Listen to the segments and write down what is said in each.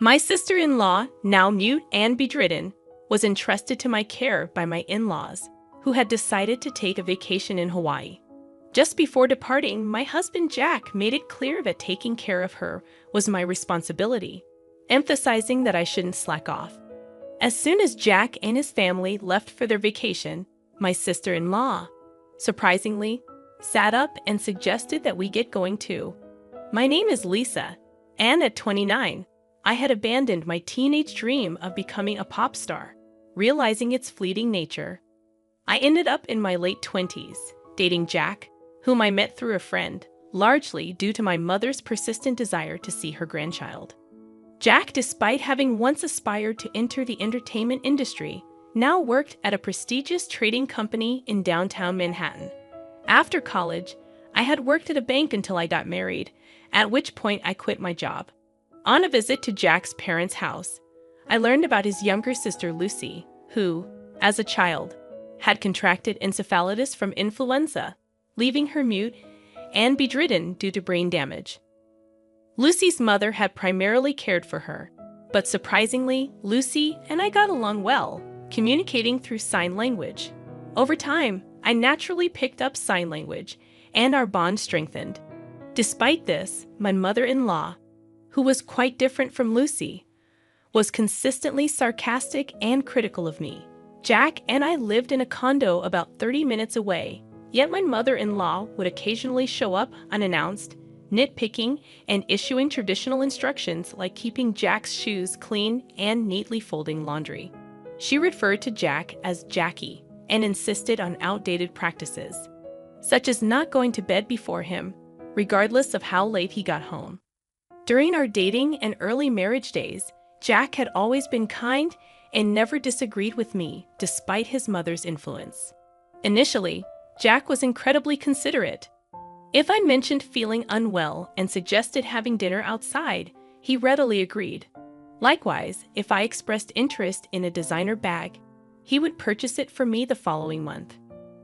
My sister-in-law, now mute and bedridden, was entrusted to my care by my in-laws, who had decided to take a vacation in Hawaii. Just before departing, my husband Jack made it clear that taking care of her was my responsibility, emphasizing that I shouldn't slack off. As soon as Jack and his family left for their vacation, my sister-in-law, surprisingly, sat up and suggested that we get going too. My name is Lisa, and at 29, I had abandoned my teenage dream of becoming a pop star, realizing its fleeting nature. I ended up in my late 20s, dating Jack, whom I met through a friend, largely due to my mother's persistent desire to see her grandchild. Jack, despite having once aspired to enter the entertainment industry, now worked at a prestigious trading company in downtown Manhattan. After college, I had worked at a bank until I got married, at which point I quit my job. On a visit to Jack's parents' house, I learned about his younger sister Lucy, who, as a child, had contracted encephalitis from influenza, leaving her mute and bedridden due to brain damage. Lucy's mother had primarily cared for her, but surprisingly, Lucy and I got along well, communicating through sign language. Over time, I naturally picked up sign language, and our bond strengthened. Despite this, my mother-in-law, who was quite different from Lucy, was consistently sarcastic and critical of me. Jack and I lived in a condo about 30 minutes away, yet my mother-in-law would occasionally show up unannounced, nitpicking and issuing traditional instructions like keeping Jack's shoes clean and neatly folding laundry. She referred to Jack as Jackie and insisted on outdated practices, such as not going to bed before him, regardless of how late he got home. During our dating and early marriage days, Jack had always been kind and never disagreed with me, despite his mother's influence. Initially, Jack was incredibly considerate. If I mentioned feeling unwell and suggested having dinner outside, he readily agreed. Likewise, if I expressed interest in a designer bag, he would purchase it for me the following month.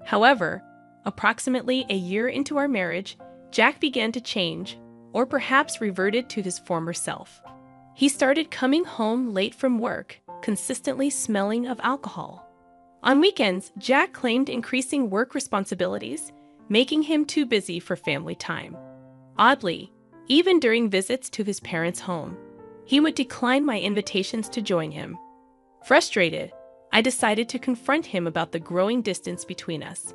However, approximately a year into our marriage, Jack began to change, or perhaps reverted to his former self. He started coming home late from work, consistently smelling of alcohol. On weekends, Jack claimed increasing work responsibilities, making him too busy for family time. Oddly, even during visits to his parents' home, he would decline my invitations to join him. Frustrated, I decided to confront him about the growing distance between us.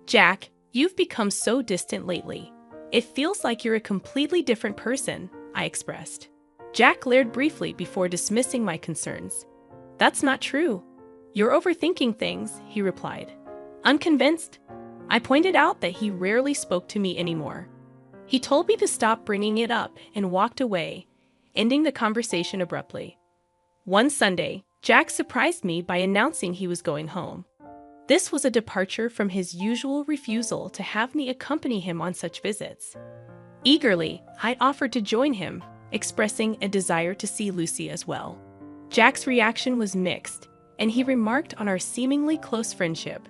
"Jack, you've become so distant lately. It feels like you're a completely different person," I expressed. Jack glared briefly before dismissing my concerns. "That's not true. You're overthinking things," he replied. Unconvinced, I pointed out that he rarely spoke to me anymore. He told me to stop bringing it up and walked away, ending the conversation abruptly. One Sunday, Jack surprised me by announcing he was going home. This was a departure from his usual refusal to have me accompany him on such visits. Eagerly, I offered to join him, expressing a desire to see Lucy as well. Jack's reaction was mixed, and he remarked on our seemingly close friendship.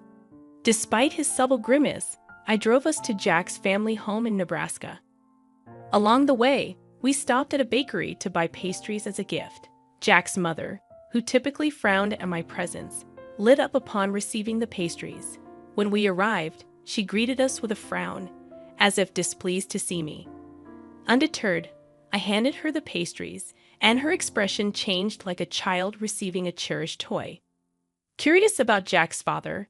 Despite his subtle grimace, I drove us to Jack's family home in Nebraska. Along the way, we stopped at a bakery to buy pastries as a gift. Jack's mother, who typically frowned at my presence, lit up upon receiving the pastries. When we arrived, she greeted us with a frown, as if displeased to see me. Undeterred, I handed her the pastries, and her expression changed like a child receiving a cherished toy. Curious about Jack's father,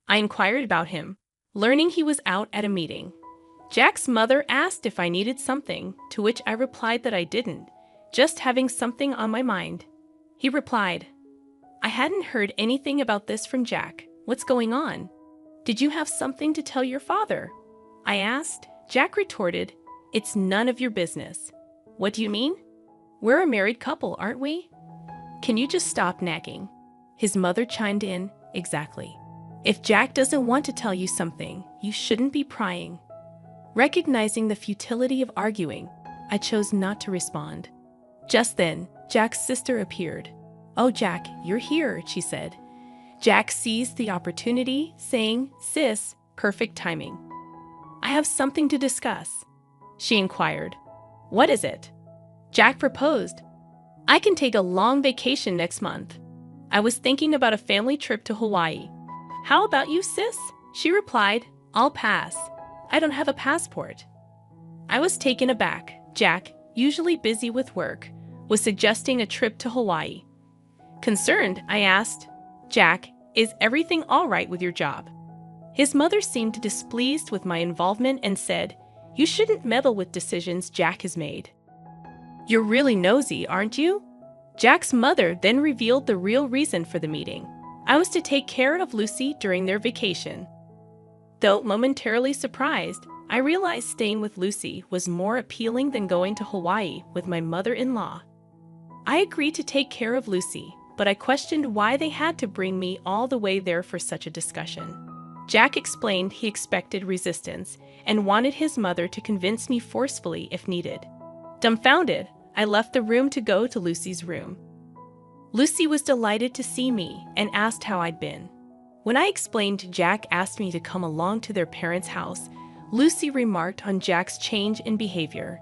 I inquired about him, learning he was out at a meeting. Jack's mother asked if I needed something, to which I replied that I didn't, just having something on my mind. He replied, "I hadn't heard anything about this from Jack. What's going on? Did you have something to tell your father?" I asked. Jack retorted, "It's none of your business." "What do you mean? We're a married couple, aren't we? Can you just stop nagging?" His mother chimed in, "Exactly. If Jack doesn't want to tell you something, you shouldn't be prying." Recognizing the futility of arguing, I chose not to respond. Just then, Jack's sister appeared. "Oh, Jack, you're here," she said. Jack seized the opportunity, saying, "Sis, perfect timing. I have something to discuss." She inquired, "What is it?" Jack proposed, I can take a long vacation next month. I was thinking about a family trip to Hawaii. How about you, sis? She replied, I'll pass. I don't have a passport. I was taken aback. Jack, usually busy with work, was suggesting a trip to Hawaii. Concerned, I asked, Jack, is everything all right with your job? His mother seemed displeased with my involvement and said, You shouldn't meddle with decisions Jack has made. You're really nosy, aren't you? Jack's mother then revealed the real reason for the meeting. I was to take care of Lucy during their vacation. Though momentarily surprised, I realized staying with Lucy was more appealing than going to Hawaii with my mother-in-law. I agreed to take care of Lucy, but I questioned why they had to bring me all the way there for such a discussion. Jack explained he expected resistance and wanted his mother to convince me forcefully if needed. Dumbfounded, I left the room to go to Lucy's room. Lucy was delighted to see me and asked how I'd been. When I explained Jack asked me to come along to their parents' house, Lucy remarked on Jack's change in behavior.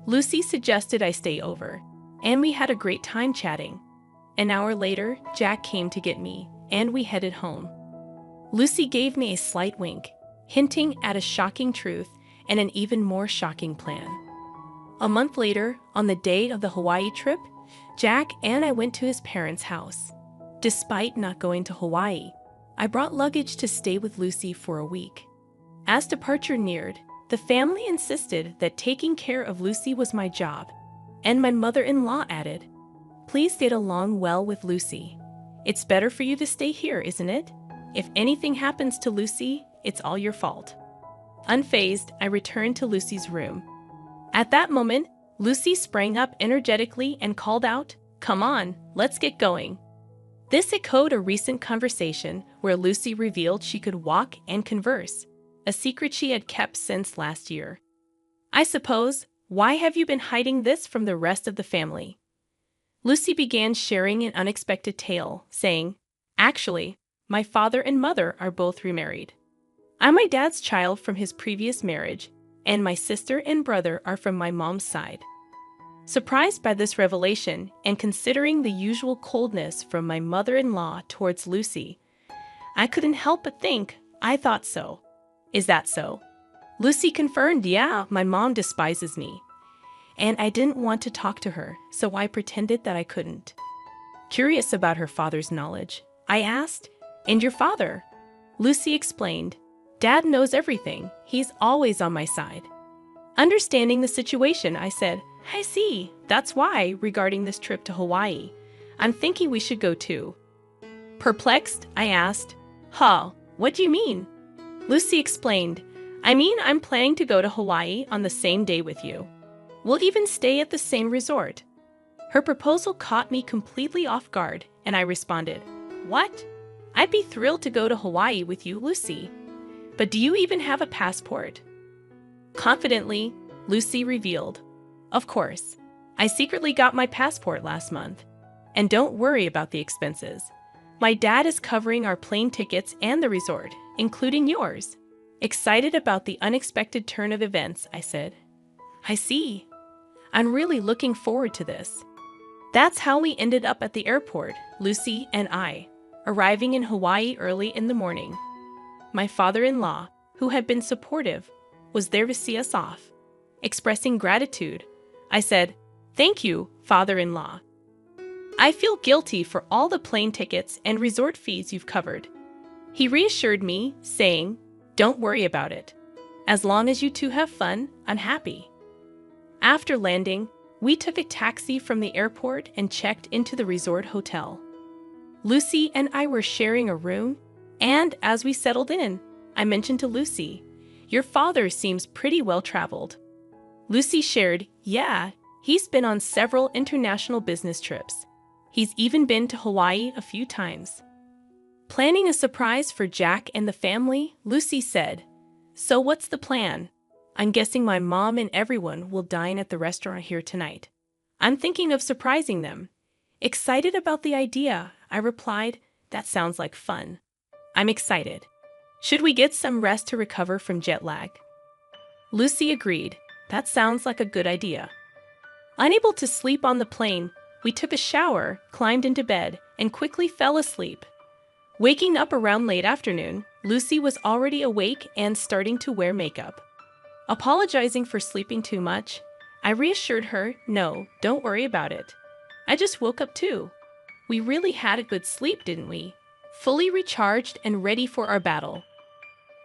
Lucy suggested I stay over, and we had a great time chatting. An hour later, Jack came to get me, and we headed home. Lucy gave me a slight wink, hinting at a shocking truth and an even more shocking plan. A month later, on the day of the Hawaii trip, Jack and I went to his parents' house. Despite not going to Hawaii, I brought luggage to stay with Lucy for a week. As departure neared, the family insisted that taking care of Lucy was my job, and my mother-in-law added, Please get along well with Lucy. It's better for you to stay here, isn't it? If anything happens to Lucy, it's all your fault. Unfazed, I returned to Lucy's room. At that moment, Lucy sprang up energetically and called out, Come on, let's get going. This echoed a recent conversation where Lucy revealed she could walk and converse, a secret she had kept since last year. I suppose, why have you been hiding this from the rest of the family? Lucy began sharing an unexpected tale, saying, Actually, my father and mother are both remarried. I'm my dad's child from his previous marriage, and my sister and brother are from my mom's side. Surprised by this revelation, and considering the usual coldness from my mother-in-law towards Lucy, I couldn't help but think, I thought so. Is that so? Lucy confirmed, Yeah, my mom despises me. And I didn't want to talk to her, so I pretended that I couldn't. Curious about her father's knowledge, I asked, And your father? Lucy explained, Dad knows everything. He's always on my side. Understanding the situation, I said, I see. That's why, regarding this trip to Hawaii, I'm thinking we should go too. Perplexed, I asked, what do you mean? Lucy explained, I mean I'm planning to go to Hawaii on the same day with you. We'll even stay at the same resort. Her proposal caught me completely off guard, and I responded, What? I'd be thrilled to go to Hawaii with you, Lucy. But do you even have a passport? Confidently, Lucy revealed, Of course. I secretly got my passport last month. And don't worry about the expenses. My dad is covering our plane tickets and the resort, including yours. Excited about the unexpected turn of events, I said. I see. I'm really looking forward to this. That's how we ended up at the airport, Lucy and I, arriving in Hawaii early in the morning. My father-in-law, who had been supportive, was there to see us off. Expressing gratitude, I said, Thank you, father-in-law. I feel guilty for all the plane tickets and resort fees you've covered. He reassured me, saying, Don't worry about it. As long as you two have fun, I'm happy. After landing, we took a taxi from the airport and checked into the resort hotel. Lucy and I were sharing a room, and as we settled in, I mentioned to Lucy, Your father seems pretty well-traveled. Lucy shared, Yeah, he's been on several international business trips. He's even been to Hawaii a few times. Planning a surprise for Jack and the family, Lucy said, So what's the plan? I'm guessing my mom and everyone will dine at the restaurant here tonight. I'm thinking of surprising them. Excited about the idea, I replied, That sounds like fun. I'm excited. Should we get some rest to recover from jet lag? Lucy agreed. That sounds like a good idea. Unable to sleep on the plane, We took a shower, climbed into bed, and quickly fell asleep. Waking up around late afternoon, Lucy was already awake and starting to wear makeup. Apologizing for sleeping too much, I reassured her, "No, don't worry about it. I just woke up too. We really had a good sleep, didn't we?" Fully recharged and ready for our battle.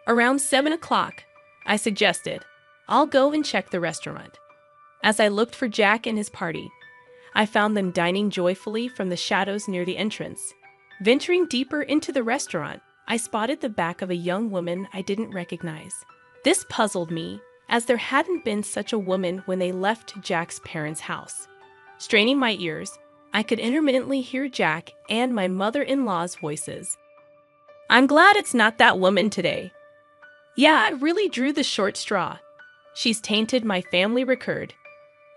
Around 7 o'clock, I suggested, "I'll go and check the restaurant." As I looked for Jack and his party, I found them dining joyfully from the shadows near the entrance. Venturing deeper into the restaurant, I spotted the back of a young woman I didn't recognize. This puzzled me, as there hadn't been such a woman when they left Jack's parents' house. Straining my ears, I could intermittently hear Jack and my mother-in-law's voices. "I'm glad it's not that woman today. Yeah, I really drew the short straw. She's tainted my family record.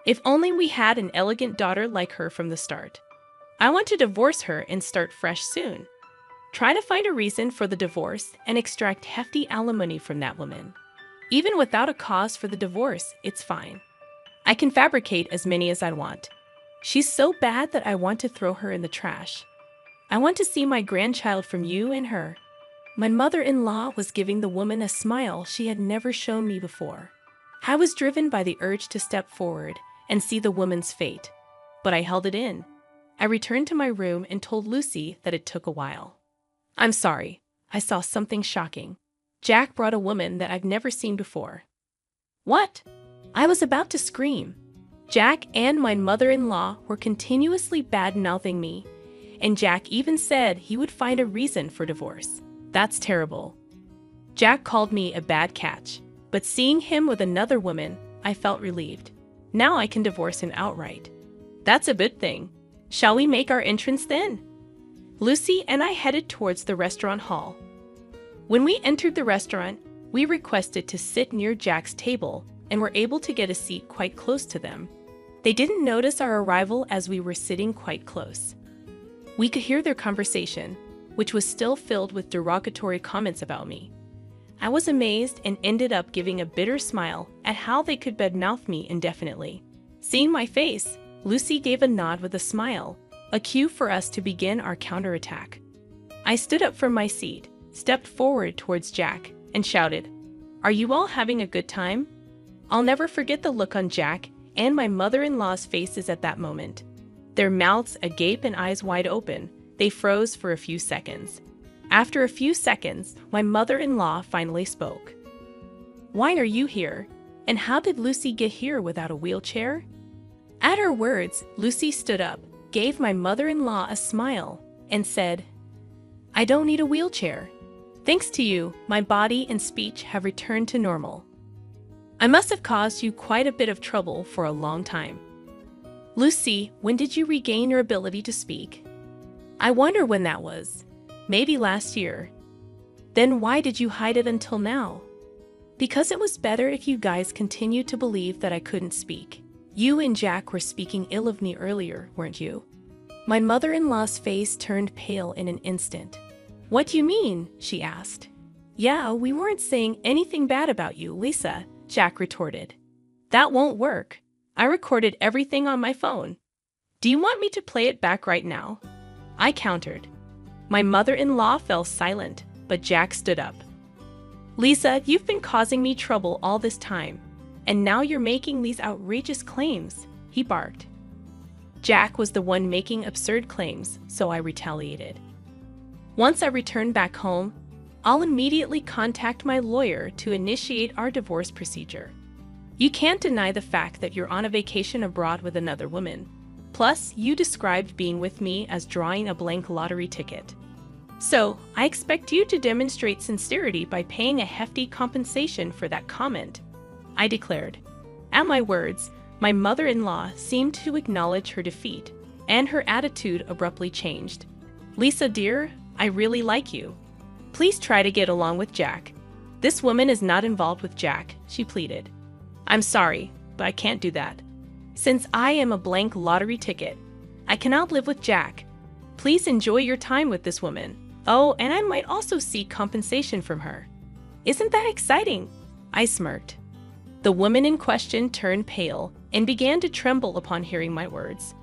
If only we had an elegant daughter like her from the start. I want to divorce her and start fresh soon. Try to find a reason for the divorce and extract hefty alimony from that woman. Even without a cause for the divorce, it's fine. I can fabricate as many as I want. She's so bad that I want to throw her in the trash. I want to see my grandchild from you and her." My mother-in-law was giving the woman a smile she had never shown me before. I was driven by the urge to step forward and see the woman's fate, but I held it in. I returned to my room and told Lucy that it took a while. "I'm sorry, I saw something shocking. Jack brought a woman that I've never seen before." "What?" I was about to scream. Jack and my mother-in-law were continuously bad-mouthing me, and Jack even said he would find a reason for divorce. That's terrible. Jack called me a bad catch, but seeing him with another woman, I felt relieved. Now I can divorce him outright. That's a good thing. Shall we make our entrance then? Lucy and I headed towards the restaurant hall. When we entered the restaurant, we requested to sit near Jack's table and were able to get a seat quite close to them. They didn't notice our arrival as we were sitting quite close. We could hear their conversation, which was still filled with derogatory comments about me. I was amazed and ended up giving a bitter smile at how they could badmouth me indefinitely. Seeing my face, Lucy gave a nod with a smile, a cue for us to begin our counterattack. I stood up from my seat, stepped forward towards Jack, and shouted, "Are you all having a good time?" I'll never forget the look on Jack and my mother-in-law's faces at that moment. Their mouths agape and eyes wide open, they froze for a few seconds. After a few seconds, my mother-in-law finally spoke. "Why are you here? And how did Lucy get here without a wheelchair?" At her words, Lucy stood up, gave my mother-in-law a smile, and said, "I don't need a wheelchair. Thanks to you, my body and speech have returned to normal. I must have caused you quite a bit of trouble for a long time." "Lucy, when did you regain your ability to speak?" "I wonder when that was. Maybe last year." "Then why did you hide it until now?" "Because it was better if you guys continued to believe that I couldn't speak. You and Jack were speaking ill of me earlier, weren't you?" My mother-in-law's face turned pale in an instant. "What do you mean?" she asked. "Yeah, we weren't saying anything bad about you, Lisa," Jack retorted. "That won't work. I recorded everything on my phone. Do you want me to play it back right now?" I countered. My mother-in-law fell silent, but Jack stood up. "Lisa, you've been causing me trouble all this time, and now you're making these outrageous claims," he barked. Jack was the one making absurd claims, so I retaliated. "Once I return back home, I'll immediately contact my lawyer to initiate our divorce procedure. You can't deny the fact that you're on a vacation abroad with another woman. Plus, you described being with me as drawing a blank lottery ticket. So, I expect you to demonstrate sincerity by paying a hefty compensation for that comment," I declared. At my words, my mother-in-law seemed to acknowledge her defeat, and her attitude abruptly changed. "Lisa, dear, I really like you. Please try to get along with Jack. This woman is not involved with Jack," she pleaded. "I'm sorry, but I can't do that. Since I am a blank lottery ticket, I cannot live with Jack. Please enjoy your time with this woman. Oh, and I might also seek compensation from her." "Isn't that exciting?" I smirked. The woman in question turned pale and began to tremble upon hearing my words.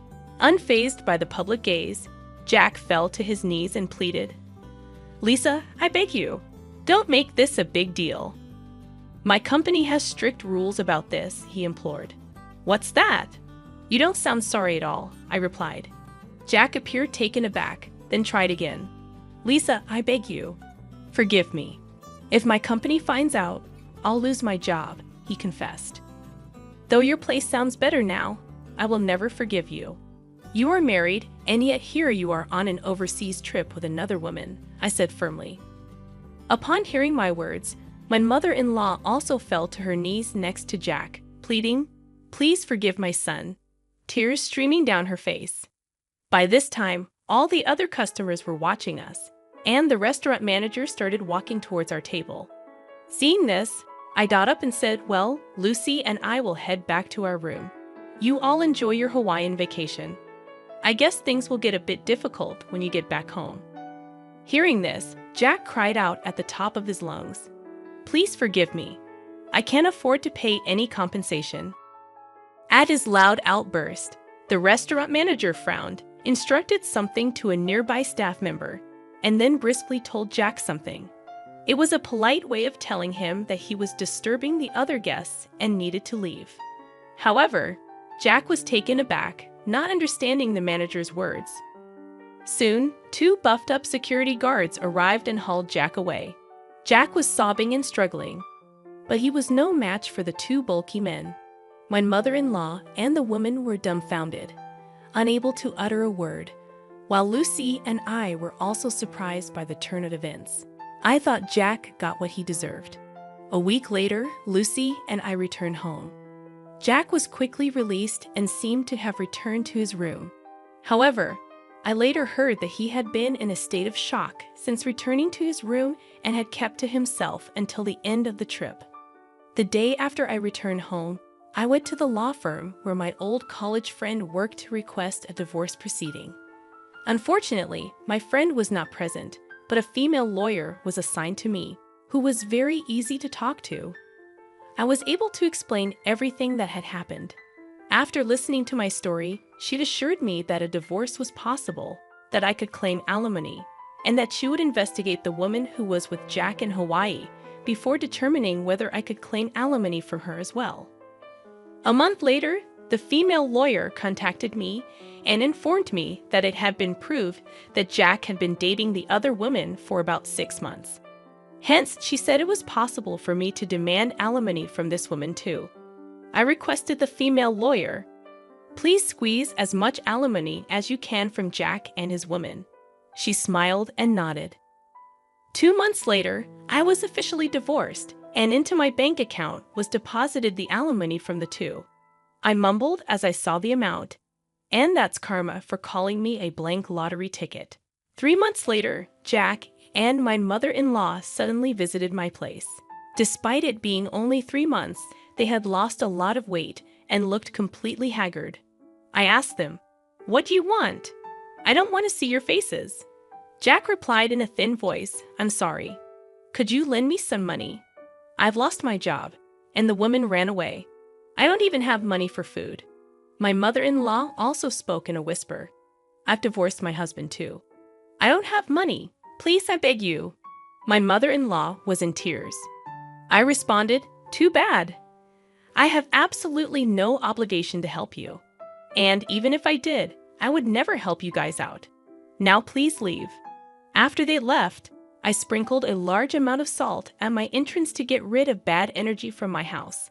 Unfazed by the public gaze, Jack fell to his knees and pleaded, "Lisa, I beg you, don't make this a big deal." "My company has strict rules about this," he implored. "What's that?" "You don't sound sorry at all," I replied. Jack appeared taken aback, then tried again. "Lisa, I beg you, forgive me. If my company finds out, I'll lose my job," he confessed. "Though your place sounds better now, I will never forgive you. You are married, and yet here you are on an overseas trip with another woman," I said firmly. Upon hearing my words, my mother-in-law also fell to her knees next to Jack, pleading, "Please forgive my son," tears streaming down her face. By this time, all the other customers were watching us, and the restaurant manager started walking towards our table. Seeing this, I got up and said, "Well, Lucy and I will head back to our room. You all enjoy your Hawaiian vacation. I guess things will get a bit difficult when you get back home." Hearing this, Jack cried out at the top of his lungs, "Please forgive me. I can't afford to pay any compensation." At his loud outburst, the restaurant manager frowned, instructed something to a nearby staff member, and then briskly told Jack something. It was a polite way of telling him that he was disturbing the other guests and needed to leave. However, Jack was taken aback, not understanding the manager's words. Soon, 2 buffed-up security guards arrived and hauled Jack away. Jack was sobbing and struggling, but he was no match for the 2 bulky men. My mother-in-law and the woman were dumbfounded, unable to utter a word, while Lucy and I were also surprised by the turn of events. I thought Jack got what he deserved. A week later, Lucy and I returned home. Jack was quickly released and seemed to have returned to his room. However, I later heard that he had been in a state of shock since returning to his room and had kept to himself until the end of the trip. The day after I returned home, I went to the law firm where my old college friend worked to request a divorce proceeding. Unfortunately, my friend was not present, but a female lawyer was assigned to me, who was very easy to talk to. I was able to explain everything that had happened. After listening to my story, she'd assured me that a divorce was possible, that I could claim alimony, and that she would investigate the woman who was with Jack in Hawaii before determining whether I could claim alimony from her as well. A month later, the female lawyer contacted me and informed me that it had been proved that Jack had been dating the other woman for about 6 months. Hence, she said it was possible for me to demand alimony from this woman too. I requested the female lawyer, "Please squeeze as much alimony as you can from Jack and his woman." She smiled and nodded. 2 months later, I was officially divorced, and into my bank account was deposited the alimony from the 2. I mumbled as I saw the amount, and that's karma for calling me a blank lottery ticket. 3 months later, Jack and my mother-in-law suddenly visited my place. Despite it being only 3 months, they had lost a lot of weight and looked completely haggard. I asked them, "What do you want? I don't want to see your faces." Jack replied in a thin voice, "I'm sorry. Could you lend me some money? I've lost my job," and the woman ran away. "I don't even have money for food." My mother-in-law also spoke in a whisper. "I've divorced my husband too. I don't have money. Please, I beg you." My mother-in-law was in tears. I responded, "Too bad. I have absolutely no obligation to help you. And even if I did, I would never help you guys out. Now please leave." After they left, I sprinkled a large amount of salt at my entrance to get rid of bad energy from my house.